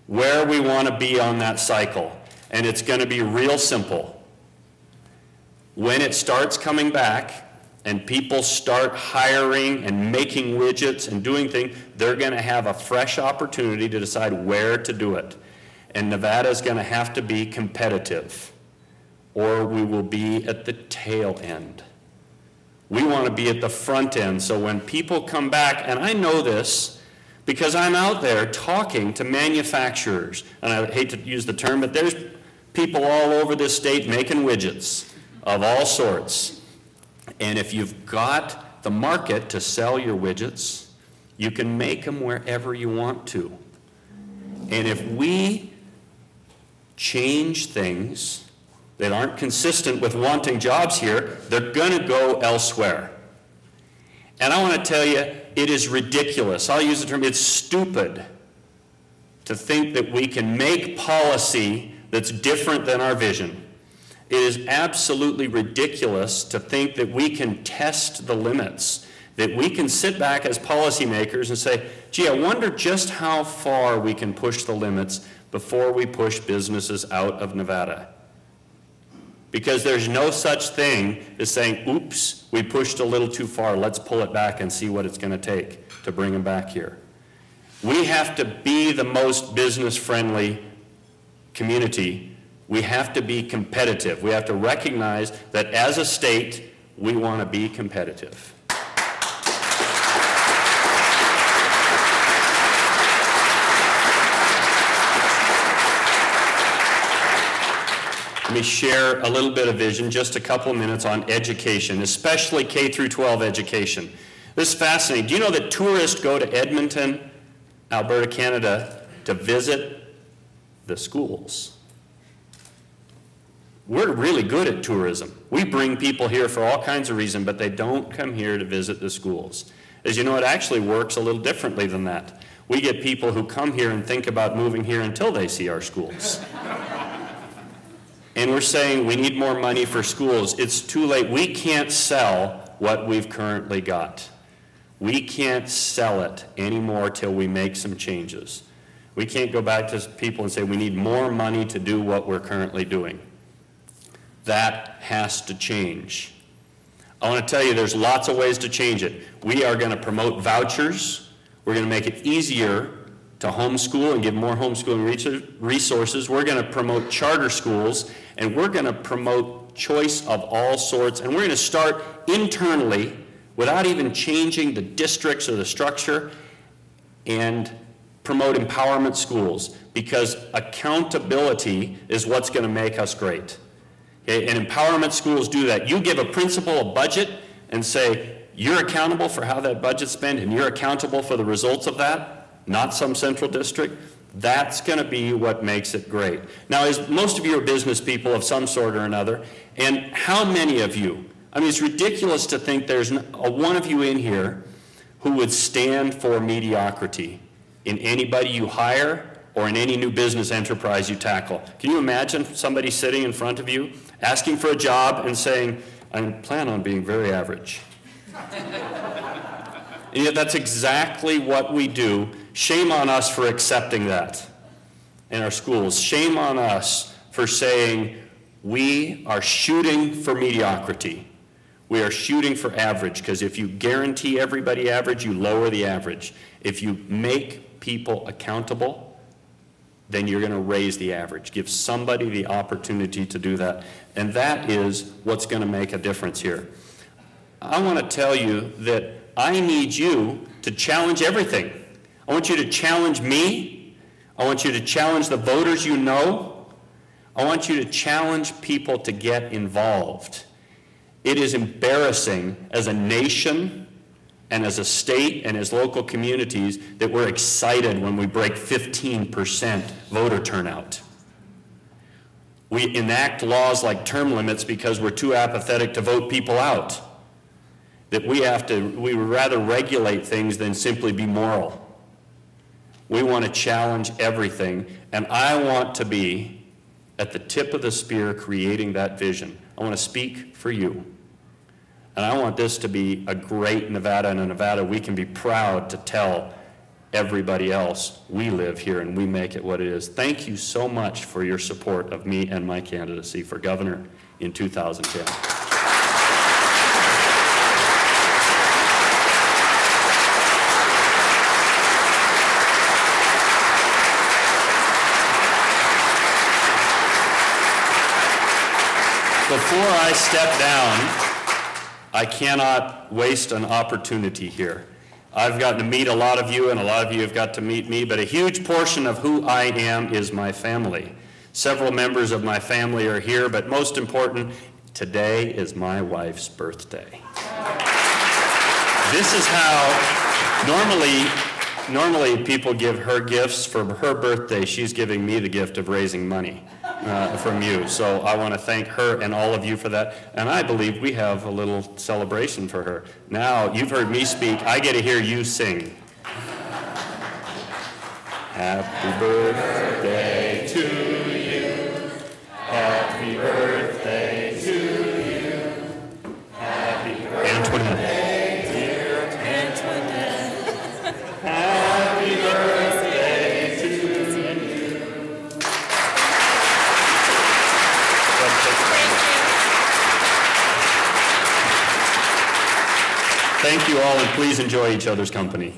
where we want to be on that cycle. And it's going to be real simple. When it starts coming back and people start hiring and making widgets and doing things, they're going to have a fresh opportunity to decide where to do it. And Nevada is going to have to be competitive, or we will be at the tail end. We want to be at the front end, so when people come back, and I know this because I'm out there talking to manufacturers, and I hate to use the term, but there's people all over this state making widgets of all sorts. And if you've got the market to sell your widgets, you can make them wherever you want to. And if we change things that aren't consistent with wanting jobs here, they're going to go elsewhere. And I want to tell you, it is ridiculous. I'll use the term, it's stupid to think that we can make policy that's different than our vision. It is absolutely ridiculous to think that we can test the limits, that we can sit back as policymakers and say, gee, I wonder just how far we can push the limits before we push businesses out of Nevada. Because there's no such thing as saying, oops, we pushed a little too far, let's pull it back and see what it's going to take to bring them back here. We have to be the most business-friendly community. We have to be competitive. We have to recognize that as a state, we want to be competitive. Let me share a little bit of vision, just a couple of minutes on education, especially K through 12 education. This is fascinating. Do you know that tourists go to Edmonton, Alberta, Canada, to visit the schools? We're really good at tourism. We bring people here for all kinds of reasons, but they don't come here to visit the schools. As you know, it actually works a little differently than that. We get people who come here and think about moving here until they see our schools. And we're saying we need more money for schools. It's too late. We can't sell what we've currently got. We can't sell it anymore till we make some changes. We can't go back to people and say we need more money to do what we're currently doing. That has to change. I want to tell you there's lots of ways to change it. We are going to promote vouchers. We're going to make it easier to homeschool and give more homeschooling resources. We're going to promote charter schools, and we're going to promote choice of all sorts, and we're going to start internally without even changing the districts or the structure, and promote empowerment schools, because accountability is what's going to make us great. Okay? And empowerment schools do that. You give a principal a budget and say, you're accountable for how that budget's spent, and you're accountable for the results of that, not some central district. That's going to be what makes it great. Now, as most of you are business people of some sort or another, and how many of you, I mean, it's ridiculous to think there's one of you in here who would stand for mediocrity in anybody you hire or in any new business enterprise you tackle. Can you imagine somebody sitting in front of you, asking for a job and saying, I plan on being very average? And yet that's exactly what we do. Shame on us for accepting that in our schools. Shame on us for saying we are shooting for mediocrity. We are shooting for average, because if you guarantee everybody average, you lower the average. If you make people accountable, then you're going to raise the average. Give somebody the opportunity to do that. And that is what's going to make a difference here. I want to tell you that I need you to challenge everything. I want you to challenge me. I want you to challenge the voters you know. I want you to challenge people to get involved. It is embarrassing as a nation and as a state and as local communities that we're excited when we break 15% voter turnout. We enact laws like term limits because we're too apathetic to vote people out. That we would rather regulate things than simply be moral. We want to challenge everything, and I want to be at the tip of the spear creating that vision. I want to speak for you. And I want this to be a great Nevada, and a Nevada we can be proud to tell everybody else. We live here and we make it what it is. Thank you so much for your support of me and my candidacy for governor in 2010. Before I step down, I cannot waste an opportunity here. I've gotten to meet a lot of you, and a lot of you have got to meet me, but a huge portion of who I am is my family. Several members of my family are here, but most important, today is my wife's birthday. This is how normally people give her gifts. For her birthday, she's giving me the gift of raising money from you. So I want to thank her and all of you for that. And I believe we have a little celebration for her. Now, you've heard me speak. I get to hear you sing. Happy birthday to you. Happy birthday to you. Happy birthday, Antoinette. Dear Antoinette. Happy birthday to you. Thank you all, and please enjoy each other's company.